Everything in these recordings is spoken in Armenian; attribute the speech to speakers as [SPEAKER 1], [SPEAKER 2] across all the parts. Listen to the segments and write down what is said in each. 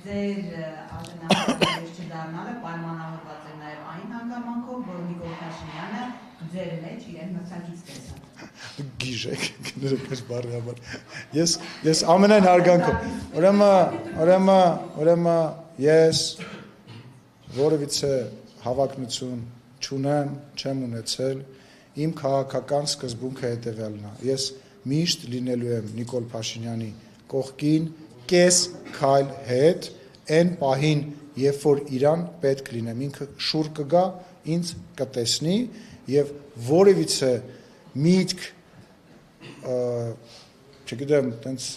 [SPEAKER 1] ձեր ալտերնատիվը չդառնալը պայմանավորված է նաև այն հանգամանքով, որ Նիկոլ Փաշինյանը ձեր մեջ իրեն մրցակից տեսավ։
[SPEAKER 2] Գիժեք, գներեք բարյաբար։ Ես ամենայն հարգանքով։ Ուրեմն ես որևիցե հավակնություն չունեմ, չեմ ունեցել, իմ քաղաքական սկզբունքը հետևյալն է։ Ես միշտ լինելու եմ Նիկոլ Փաշինյանի կողքին, կես քայլ հետ, այն պահին, երբ որ իրան պետք լինեմ, ինքը շուռ կգա, ինձ կտեսնի եւ որևիցե միտք չգիտեմ, տենց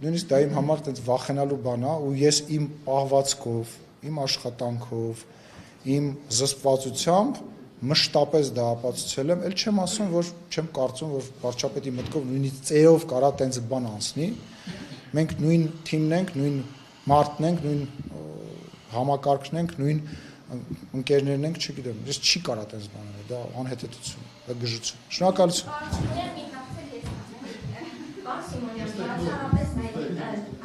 [SPEAKER 2] նույնիսկ դա իմ համար տենց վախենալու բան է, ու ես իմ պահվածքով, իմ աշխատանքով, իմ զսպվածությամբ մշտապես դա ապացուցել եմ, էլ չեմ ասում, որ չեմ կարծում, որ վարչապետի մտքով նույնիսկ ծերով կարա տենց բան անցնի։ Մենք նույն թիմն ենք, նույն մարդն ենք, նույն համակարգն ենք, նույն ընկերներն ենք, չգիտեմ, ես չի կարա տենց բան անել, դա անհետեթություն, դա գժություն։ Շնորհակալություն։
[SPEAKER 3] Պարոն Սիմոնյան, բացառապես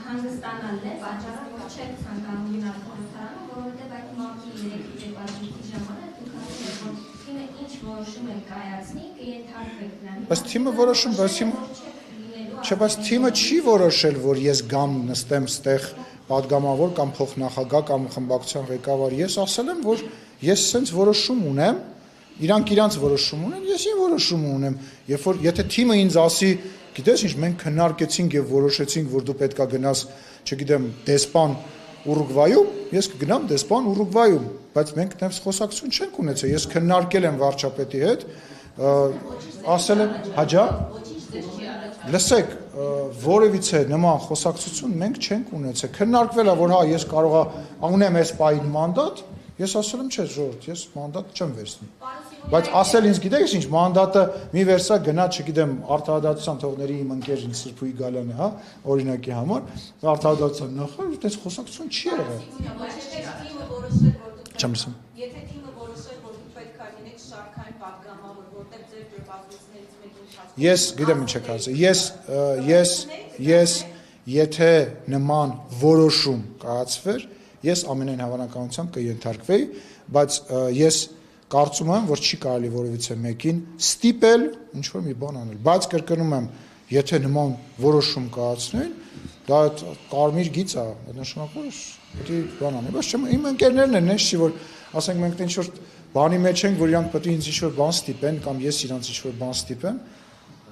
[SPEAKER 3] հանգստանալն է, պատճառը, որ չեք ցանկանում գնալ խորհրդարանը, որովհետև այդ մարտի 3-ից պատժույթի ժամանակ դուք ասել եք, որ թիմը ինչ որոշում է կայացնի, կենթարկվեք դրան։
[SPEAKER 2] Բայց թիմը որոշում, բայց թիմը չի որոշել, որ ես գամ նստեմ ստեղ պատգամավոր կամ փոխնախագահ կամ խմբակցության ղեկավար։ Ես ասել եմ, որ ես սենց որոշում ունեմ, իրանք իրանց որոշում ունեն, ես իմ որոշումը ունեմ։ Երբ որ եթե թիմը ինձ ասի, գիտես ինչ, մենք քննարկեցինք եւ որոշեցինք, որ դու պետքա գնաս, չգիտեմ, դեսպան Ուրուգվայում, ես կգնամ դեսպան Ուրուգվայում, բայց մենք դեռ խոսակցություն չենք ունեցել։ Ես քննարկել եմ վարչապետի հետ, ասել եմ, հաջա լսեք, որևիցե նման խոսակցություն մենք չենք ունեցել։ Քննարկվել է, որ հա ես կարողա ունեմ այս պահին մանդատ, ես ասել եմ, չէ, ժողովուրդ, ես մանդատ չեմ վերցնի։ Բայց ասել ինձ գիտեք ինչ, մանդատը մի վերսա գնա, չգիտեմ, արտահայտության թողների իմ ընկեր Սրբուի Գալյանը, հա, օրինակի համար, արտահայտության նախարար, այդպես խոսակցություն չի եղել։ Չեմ լսում։
[SPEAKER 1] Եթե թիմը որոշել, որ դուք պետք է լինեք շարքային պատգամավոր, որտեղ ձեր դրվածքներից մեկին
[SPEAKER 2] Ես գիտեմ ինչ եք ասել։ Ես եթե նման որոշում կայացվեր, ես ամենայն հավանականությամբ կենթարկվեի, բայց ես կարծում եմ, որ չի կարելի որևիցե մեկին ստիպել ինչ որ մի բան անել, բայց կրկնում եմ, եթե նման որոշում կայացնեն, դա կարմիր գիծ է, նշանակում է, պետք է բան անել, բայց իմ ընկերներն են, չի որ ասենք մենք ինչ որ բանի մեջ ենք, որ իրանք պետք է ինձ ինչ որ բան ստիպեն կամ ես իրանց ինչ որ բան ստիպեմ,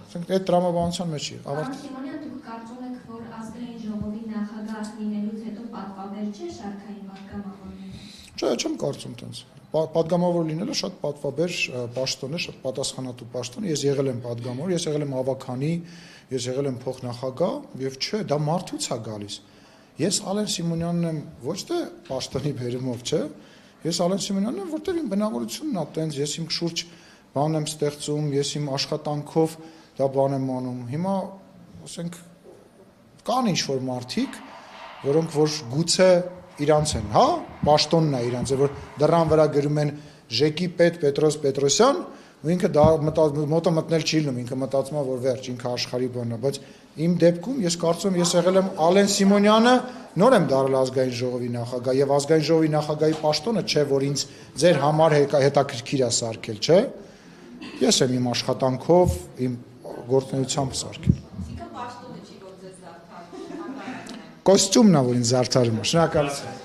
[SPEAKER 2] ասենք այդ տրամաբանության մեջ է։
[SPEAKER 3] Պարոն Սիմոնյան, դուք կարծում եք, որ ազգային ժողովի նախագահ լինելուց հետո պատվաբեր չէ շարքային պատգամավորները։
[SPEAKER 2] Չէ, չեմ կարծում տենց։ Պատգամավոր լինելը շատ պատվաբեր պաշտոն է, շատ պատասխանատու պաշտոն է։ Ես եղել եմ պատգամավոր, ես եղել եմ ավագանի, ես եղել եմ փոխնախագահ, եւ չէ, դա մարդուց է գալիս։ Ես Ալեն Սիմոնյանն եմ ոչ թե պաշտոնի բերումով, չէ։ Ես Ալեն Սիմոնյանն եմ, որտեղ իմ բնավորությունն է տենց, ես իմ շուրջ բան եմ ստեղծում, ես իմ աշխատանքով դա բան եմ անում։ Հիմա ասենք կան ինչ-որ մարդիկ, որոնք որ գուցե իրանց են, հա, պաշտոնն է իրանց, որ դռան վրա գրում են Ժեկի պետ Պետրոս Պետրոսյան, ու ինքը դա մոտը մտնել չի լինում, ինքը մտածում է, որ վերջ, ինքը աշխարհի բանն է, բայց իմ դեպքում ես կարծում եմ, ես եղել եմ Ալեն Սիմոնյանը, նոր եմ դարձել ազգային ժողովի նախագահ, եւ ազգային ժողովի նախագահի պաշտոնը չէ, որ ինձ ձեր համար հետաքրքիր է սարքել, չէ։ Ես եմ իմ աշխատանքով, իմ գործունեությամբ սարքել։
[SPEAKER 1] Պաշտոնը չի, որ ձեզ զարդարում։
[SPEAKER 2] Կոստյումն է, որ ինձ զարդարում է։ Շնորհակալություն։